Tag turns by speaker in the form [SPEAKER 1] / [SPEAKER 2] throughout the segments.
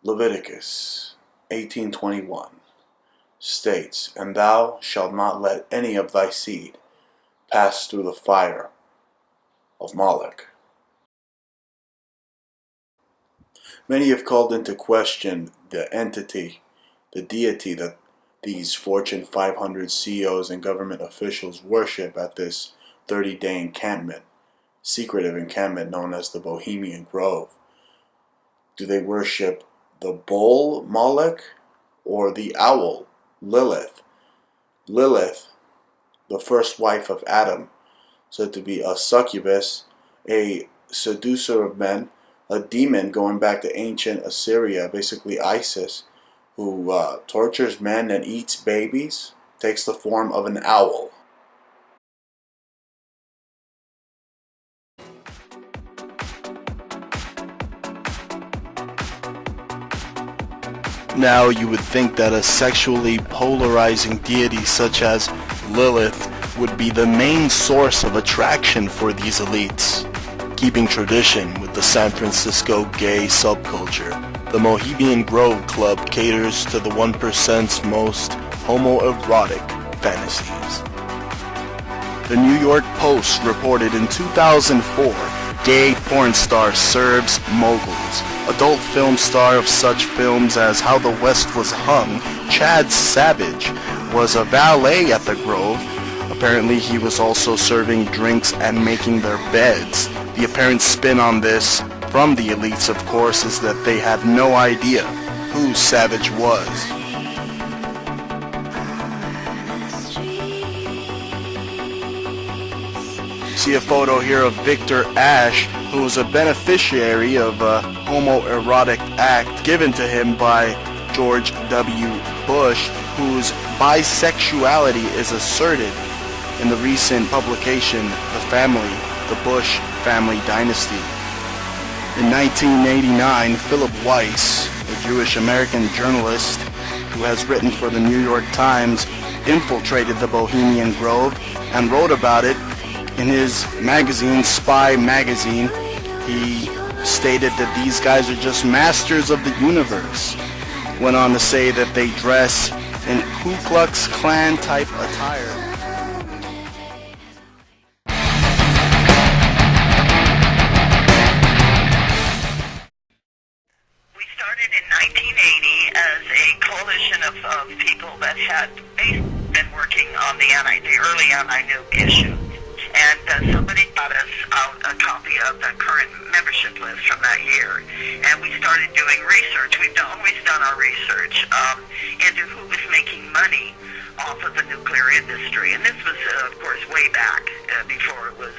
[SPEAKER 1] Leviticus 18:21 states, "And thou shalt not let any of thy seed pass through the fire of Moloch." Many have called into question the entity, the deity that these Fortune 500 CEOs and government officials worship at this 30-day encampment, secretive encampment known as the Bohemian Grove. Do they worship the bull, Moloch, or the owl, Lilith? Lilith, the first wife of Adam, said to be a succubus, a seducer of men, a demon going back to ancient Assyria, basically ISIS, who tortures men and eats babies, takes the form of an owl.
[SPEAKER 2] Now you would think that a sexually polarizing deity such as Lilith would be the main source of attraction for these elites. Keeping tradition with the San Francisco gay subculture, the Bohemian Grove Club caters to the 1%'s most homoerotic fantasies. The New York Post reported in 2004, gay porn star serves moguls. Adult film star of such films as How the West Was Hung, Chad Savage, was a valet at the Grove. Apparently he was also serving drinks and making their beds. The apparent spin on this, from the elites of course, is that they had no idea who Savage was. See a photo here of Victor Ash, who was a beneficiary of a homoerotic act given to him by George W. Bush, whose bisexuality is asserted in the recent publication, The Family, the Bush Family Dynasty. In 1989, Philip Weiss, a Jewish-American journalist who has written for the New York Times, infiltrated the Bohemian Grove and wrote about it in his magazine, Spy Magazine. He stated that these guys are just masters of the universe. Went on to say that they dress in Ku Klux Klan type attire.
[SPEAKER 3] We started in 1980 as a coalition of people that had been working on the early anti-nuke issue. And somebody got us out a copy of the current membership list from that year. And we started doing research. We've always done our research into who was making money off of the nuclear industry. And this was, of course, way back before it was...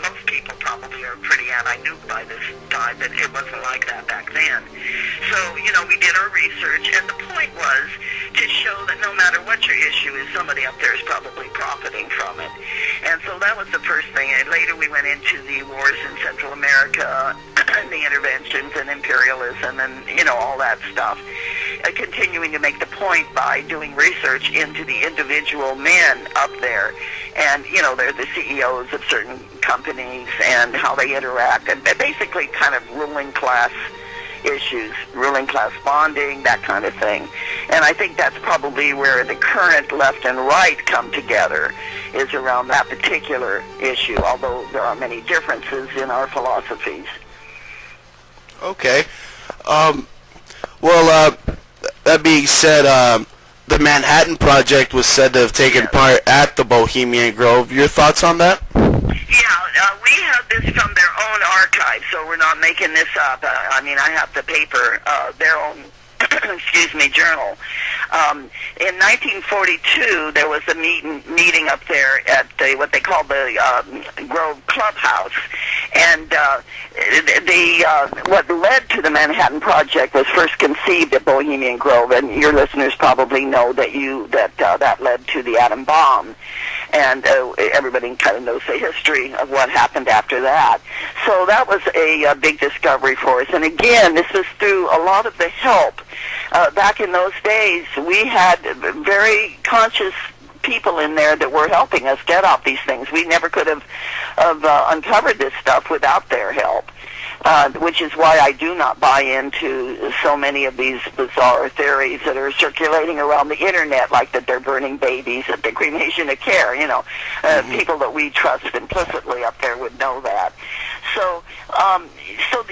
[SPEAKER 3] most people probably are pretty anti-nuke by this time, but it wasn't like that back then. So, we did our research, and the point was to show that no matter what your issue is, somebody up there is probably profiting from it. And so that was the first thing. And later we went into the wars in Central America, and the interventions and imperialism and, all that stuff. Continuing to make the point by doing research into the individual men up there. And, they're the CEOs of certain companies and how they interact, and basically kind of ruling class issues, ruling class bonding, that kind of thing. And I think that's probably where the current left and right come together, is around that particular issue, although there are many differences in our philosophies.
[SPEAKER 2] Okay. That being said, the Manhattan Project was said to have taken part at the Bohemian Grove. Your thoughts on that?
[SPEAKER 3] Yeah, we have this from their own archive, so we're not making this up. I have the paper, their own, journal. In 1942, there was a meeting up there at what they call the Grove Clubhouse, and what led to the Manhattan Project was first conceived at Bohemian Grove, and your listeners probably know that led to the atom bomb. And everybody kind of knows the history of what happened after that. So that was a big discovery for us. And again, this was through a lot of the help. Back in those days, we had very conscious people in there that were helping us get out these things. We never could have uncovered this stuff without their help. which is why I do not buy into so many of these bizarre theories that are circulating around the internet, like that they're burning babies at the cremation of care. People that we trust implicitly up there would know that. So,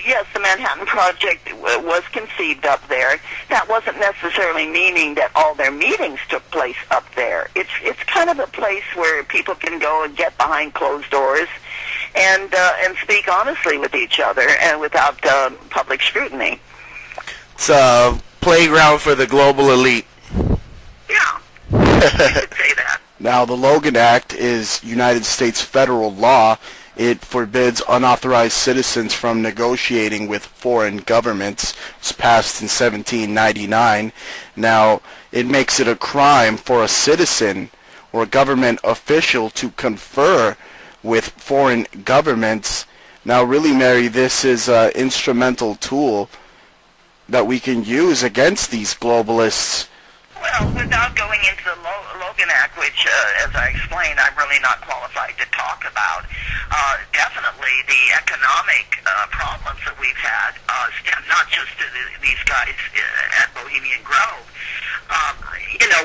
[SPEAKER 3] yes, the Manhattan Project was conceived up there. That wasn't necessarily meaning that all their meetings took place up there. It's kind of a place where people can go and get behind closed doors and speak honestly with each other and without public scrutiny.
[SPEAKER 2] It's a playground for the global elite.
[SPEAKER 3] Yeah, you could say that.
[SPEAKER 2] Now, the Logan Act is United States federal law. It forbids unauthorized citizens from negotiating with foreign governments. It was passed in 1799. Now, it makes it a crime for a citizen or a government official to confer with foreign governments. Now, really, Mary, this is an instrumental tool that we can use against these globalists.
[SPEAKER 3] Well, without going into the Logan Act, which, as I explained, I'm really not qualified to talk about, definitely the economic problems that we've had stem not just to these guys at Bohemian Grove.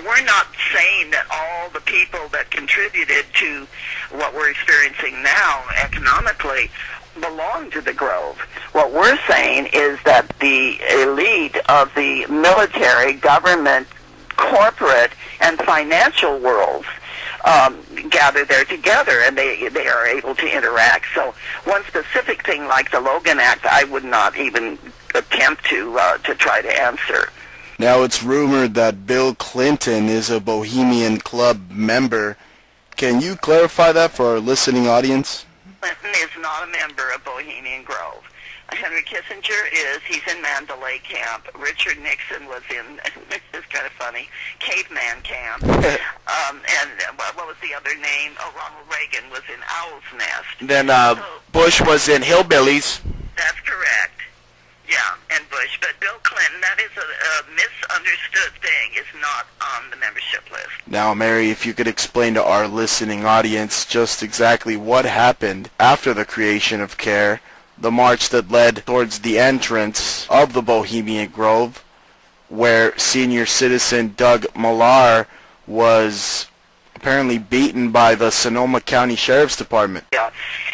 [SPEAKER 3] We're not saying that all the people that contributed to what we're experiencing now economically belong to the Grove. What we're saying is that the elite of the military, government, corporate, and financial worlds gather there together, and they are able to interact. So one specific thing like the Logan Act, I would not even attempt to try to answer.
[SPEAKER 2] Now, it's rumored that Bill Clinton is a Bohemian Club member. Can you clarify that for our listening audience?
[SPEAKER 3] Clinton is not a member of Bohemian Grove. Henry Kissinger is. He's in Mandalay camp. Richard Nixon was in, it's kind of funny, caveman camp. And what was the other name? Oh, Ronald Reagan was in Owl's Nest.
[SPEAKER 2] Then Bush was in Hillbillies.
[SPEAKER 3] That's correct. Yeah, and Bush. But Bill Clinton, that is a misunderstood thing, is not on the membership list.
[SPEAKER 2] Now, Mary, if you could explain to our listening audience just exactly what happened after the creation of CARE, the march that led towards the entrance of the Bohemian Grove, where senior citizen Doug Millar was apparently beaten by the Sonoma County Sheriff's Department.
[SPEAKER 3] Yeah,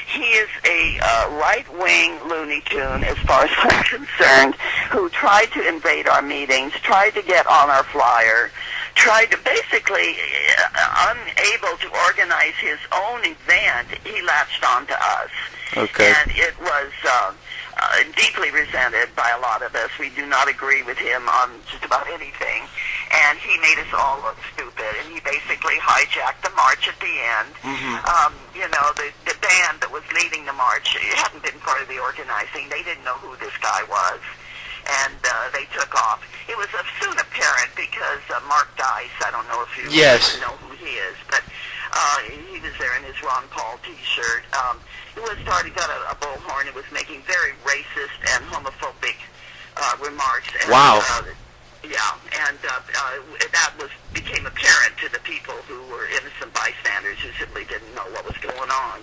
[SPEAKER 3] he is a right-wing Looney Tune, as far as I'm concerned, who tried to invade our meetings, tried to get on our flyer, tried to basically, unable to organize his own event, he latched on to us.
[SPEAKER 2] Okay.
[SPEAKER 3] And it was deeply resented by a lot of us. We do not agree with him on just about anything. And he made us all look stupid. And he basically hijacked the march at the end. Mm-hmm. The band that was leading the march, it hadn't been part of the organizing. They didn't know who this guy was. And they took off. It was soon apparent because Mark Dice, I don't know if you know who he is, but he was there in his Ron Paul T-shirt. He got a bullhorn. It was making very racist and homophobic remarks. And,
[SPEAKER 2] wow.
[SPEAKER 3] That became apparent to the people who were innocent bystanders who simply didn't know what was going on.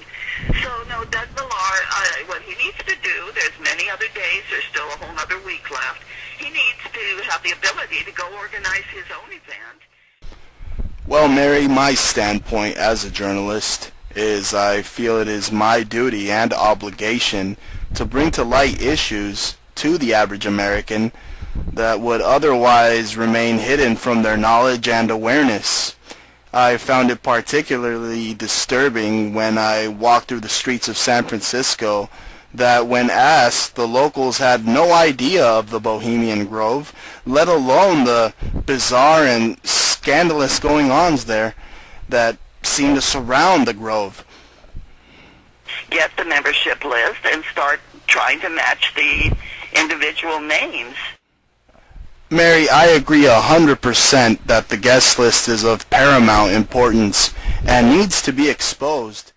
[SPEAKER 3] So, no, Doug Millar, what he needs to do, there's many other days, there's still a whole other week left, he needs to have the ability to go organize his own event.
[SPEAKER 2] Well, Mary, my standpoint as a journalist is I feel it is my duty and obligation to bring to light issues to the average American that would otherwise remain hidden from their knowledge and awareness. I found it particularly disturbing when I walked through the streets of San Francisco that when asked, the locals had no idea of the Bohemian Grove, let alone the bizarre and scandalous goings-ons there that seem to surround the Grove.
[SPEAKER 3] Get the membership list and start trying to match the individual names.
[SPEAKER 2] Mary, I agree 100% that the guest list is of paramount importance and needs to be exposed.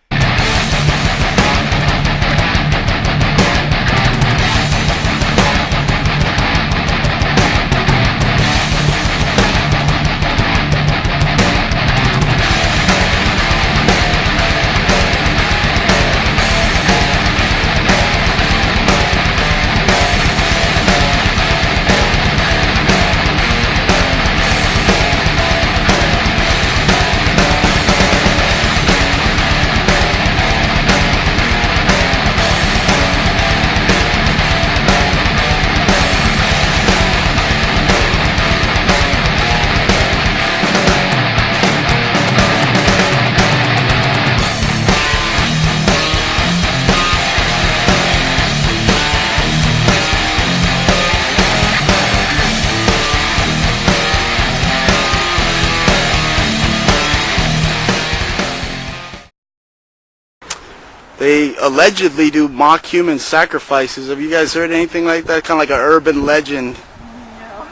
[SPEAKER 2] They allegedly do mock human sacrifices. Have you guys heard anything like that? Kind of like an urban legend.
[SPEAKER 4] No.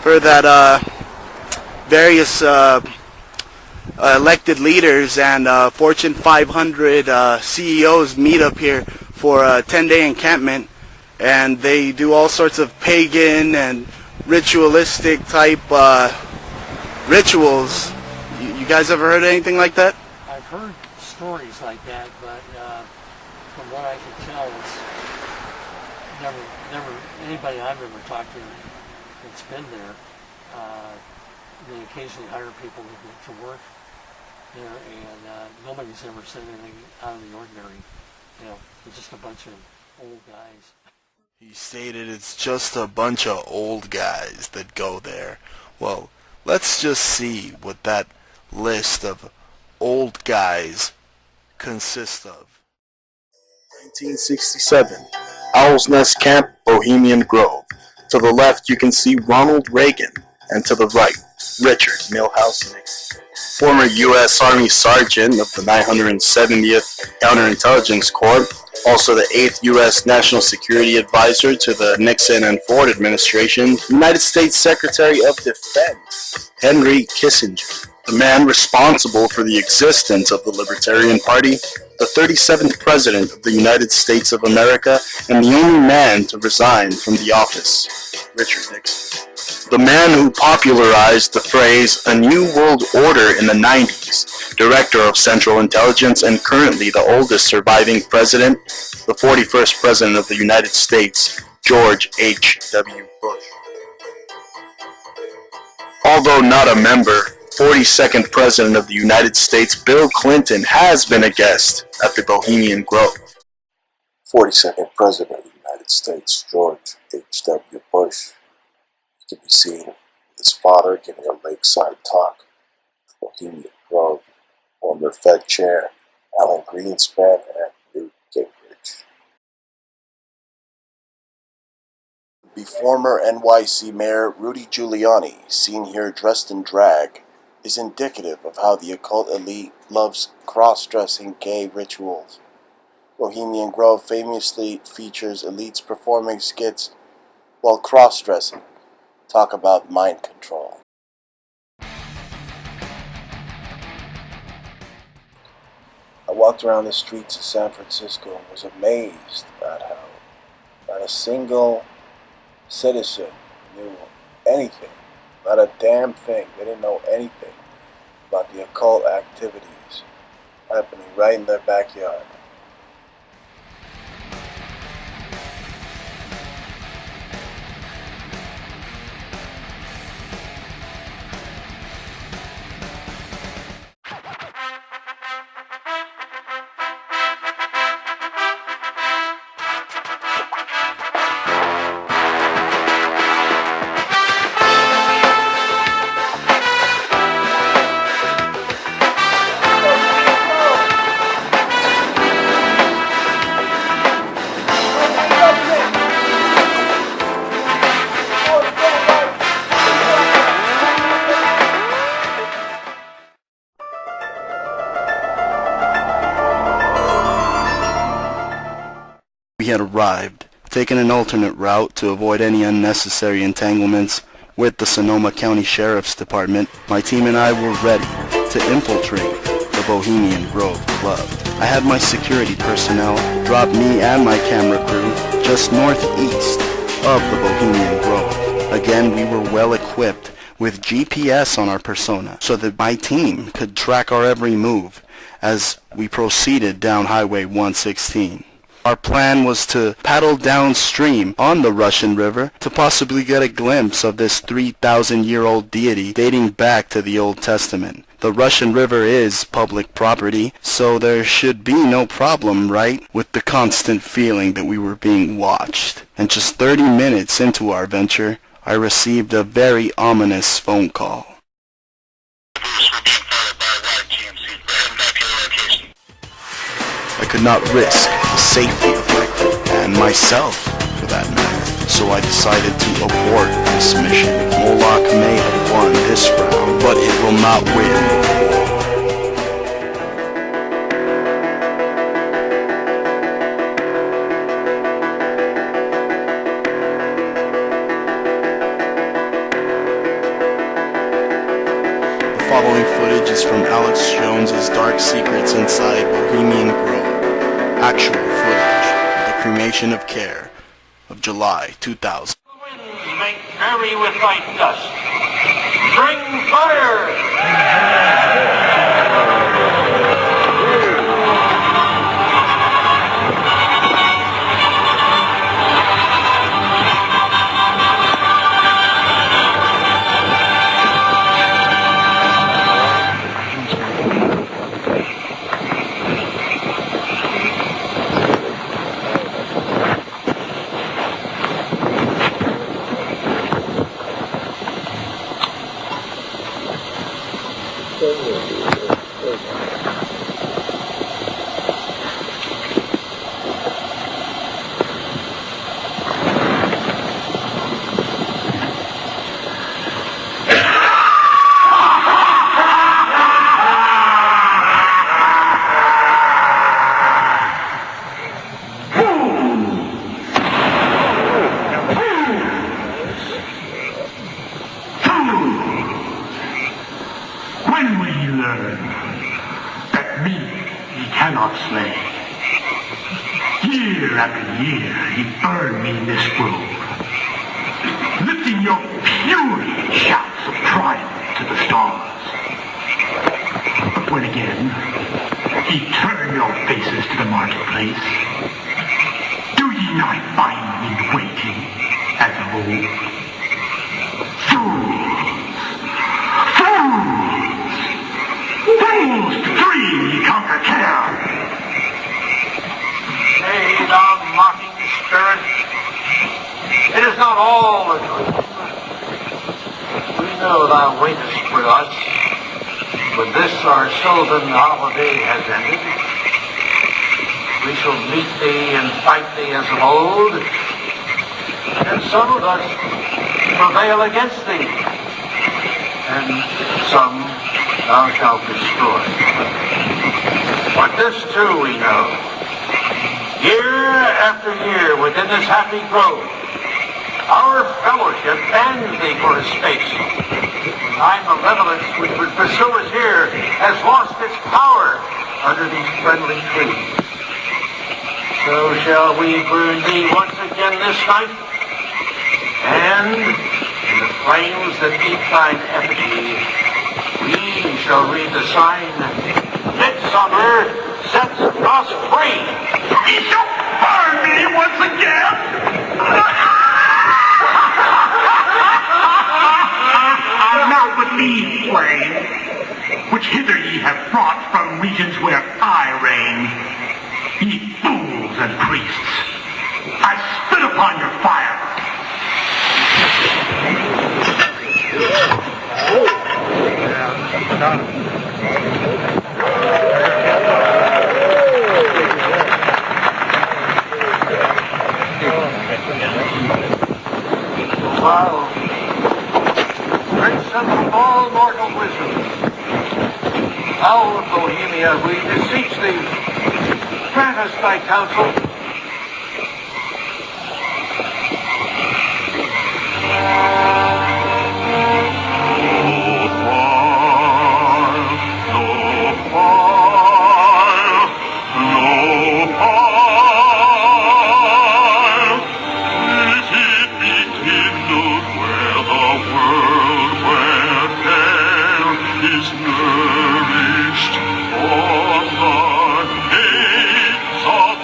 [SPEAKER 2] For that various elected leaders and Fortune 500 CEOs meet up here for a 10-day encampment, and they do all sorts of pagan and ritualistic type rituals. You guys ever heard anything like that?
[SPEAKER 5] I've heard stories like that, but from what I can tell, it's never anybody I've ever talked to that's been there. They occasionally hire people to work there, and nobody's ever said anything out of the ordinary. You know, it's just a bunch of old guys.
[SPEAKER 2] He stated it's just a bunch of old guys that go there. Well, let's just see what that list of old guys consists of.
[SPEAKER 1] 1967, Owl's Nest Camp, Bohemian Grove. To the left, you can see Ronald Reagan, and to the right, Richard Milhouse Nixon. Former U.S. Army Sergeant of the 970th Counterintelligence Corps, also the 8th U.S. National Security Advisor to the Nixon and Ford administration, United States Secretary of Defense, Henry Kissinger, the man responsible for the existence of the Libertarian Party, the 37th President of the United States of America, and the only man to resign from the office, Richard Nixon. The man who popularized the phrase "A New World Order" in the 90s, Director of Central Intelligence, and currently the oldest surviving president, the 41st President of the United States, George H.W. Bush. Although not a member, 42nd President of the United States, Bill Clinton, has been a guest at the Bohemian Grove. 42nd President of the United States, George H.W. Bush, to be seen with his father giving a lakeside talk at Bohemian Grove, former Fed Chair Alan Greenspan, and Newt Gingrich. The former NYC Mayor Rudy Giuliani, seen here dressed in drag, is indicative of how the occult elite loves cross-dressing gay rituals. Bohemian Grove famously features elites performing skits while cross-dressing. Talk about mind control. I walked around the streets of San Francisco and was amazed at how not a single citizen knew anything, not a damn thing. They didn't know anything about the occult activities happening right in their backyard.
[SPEAKER 2] We had arrived, taken an alternate route to avoid any unnecessary entanglements with the Sonoma County Sheriff's Department. My team and I were ready to infiltrate the Bohemian Grove Club. I had my security personnel drop me and my camera crew just northeast of the Bohemian Grove. Again, we were well equipped with GPS on our persona so that my team could track our every move as we proceeded down Highway 116. Our plan was to paddle downstream on the Russian River to possibly get a glimpse of this 3,000-year-old deity dating back to the Old Testament. The Russian River is public property, so there should be no problem, right, with the constant feeling that we were being watched. And just 30 minutes into our venture, I received a very ominous phone call. I could not risk the safety of my crew, and myself, for that matter, so I decided to abort this mission. Moloch may have won this round, but it will not win. following footage is from Alex Jones's Dark Secrets Inside Bohemian Grove. Actual footage of the cremation of Care of July 2000.
[SPEAKER 4] Winds make merry with light dust. Bring fire!
[SPEAKER 6] When will you learn that me he cannot slay? Year after year he burned me in this grove, lifting your fury shouts of triumph to the stars. But when again he turned your faces to the marketplace, do ye not find me waiting as of old? Fools! Fools to dream ye conquer care!
[SPEAKER 4] Nay, thou mocking spirit, it is not all a dream. We know thou waitest for us, when this our sylvan holiday has ended. We shall meet thee and fight thee as of old, and some of us prevail against thee, and some thou shalt destroy. But this too we know. Year after year within this happy grove, our fellowship bands thee for a space. Thy malevolence which would pursue us here has lost its power under these friendly trees. So shall we burn thee once again this night, and in the flames that eat thine effigy, we shall read the sign, Midsummer sets us free.
[SPEAKER 6] He shall burn me once again! Not with these flames, which hither ye have brought from regions where I reign. Ye fools and priests, I spit upon your fire.
[SPEAKER 4] Wow. Great son of all mortal wisdom, thou of Bohemia, we beseech thee, grant us thy counsel.
[SPEAKER 6] Nourished on the gates of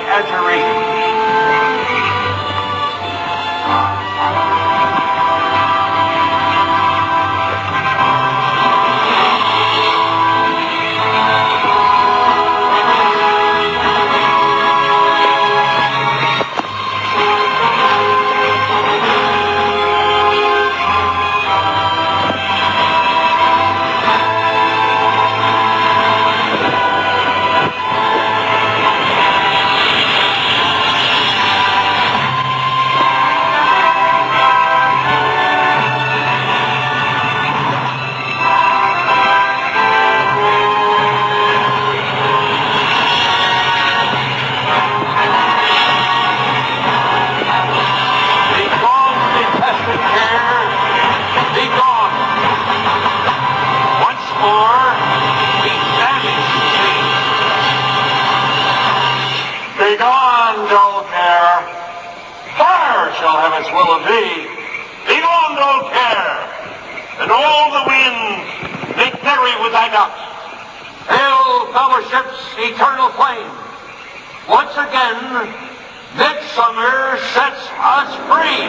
[SPEAKER 4] adjuration. Begone, dull care. Fire shall have its will of thee. Begone, dull care. And all the winds make merry with thy dust. Hail, fellowship's eternal flame. Once again, midsummer sets us free.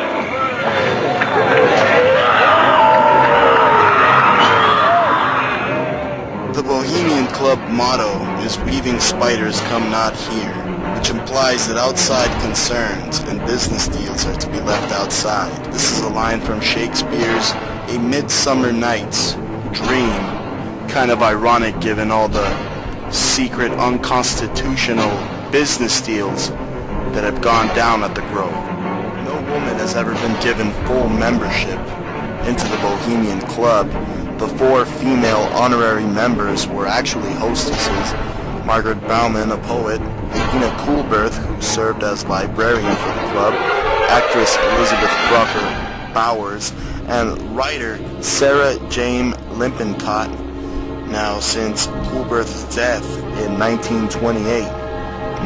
[SPEAKER 2] The Bohemian Club motto is "Weaving spiders come not here," which implies that outside concerns and business deals are to be left outside. This is a line from Shakespeare's A Midsummer Night's Dream. Kind of ironic given all the secret, unconstitutional business deals that have gone down at the Grove. No woman has ever been given full membership into the Bohemian Club. The 4 female honorary members were actually hostesses: Margaret Bauman, a poet; Ina Coolberth, who served as librarian for the club; actress Elizabeth Crocker Bowers; and writer Sarah Jane Lippincott. Now, since Coolberth's death in 1928,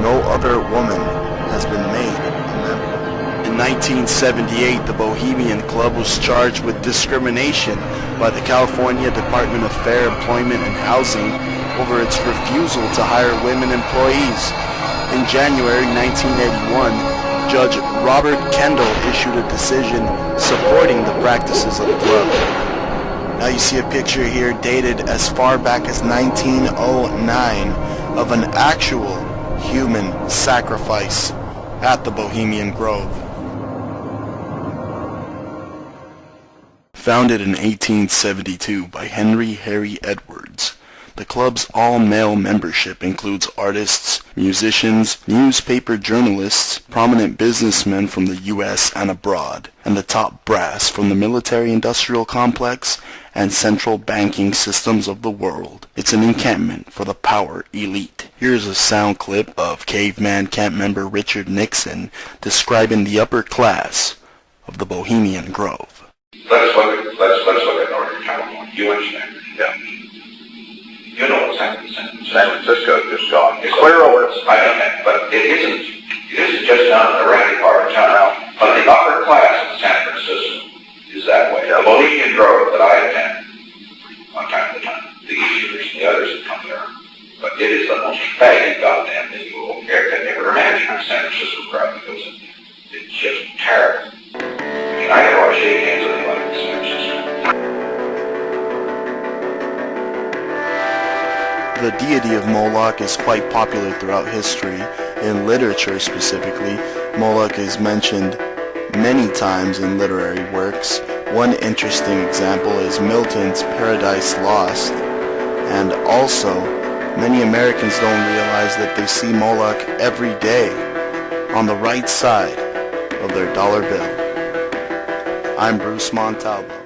[SPEAKER 2] no other woman has been made a member. In 1978, the Bohemian Club was charged with discrimination by the California Department of Fair Employment and Housing over its refusal to hire women employees. In January 1981, Judge Robert Kendall issued a decision supporting the practices of the club. Now you see a picture here dated as far back as 1909 of an actual human sacrifice at the Bohemian Grove. Founded in 1872 by Henry Harry Edwards, the club's all-male membership includes artists, musicians, newspaper journalists, prominent businessmen from the U.S. and abroad, and the top brass from the military-industrial complex and central banking systems of the world. It's an encampment for the power elite. Here's a sound clip of Caveman Camp member Richard Nixon describing the upper class of the Bohemian Grove.
[SPEAKER 7] Let's look at Northern California. You understand? Yeah. You know what's happening in San Francisco just gone. It's clear over. I know, but it isn't just down in the ratty part of town. But the upper class of San Francisco is that way. The Bohemian Grove that I attend on time to time, the Easterners and the others that come there. But it is the most faggy goddamn thing you will ever imagine in San Francisco crowd, because it's just terrible. I never want to shake hands with anybody in San Francisco.
[SPEAKER 2] The deity of Moloch is quite popular throughout history. In literature specifically, Moloch is mentioned many times in literary works. One interesting example is Milton's Paradise Lost. And also, many Americans don't realize that they see Moloch every day on the right side of their dollar bill. I'm Bruce Montalvo.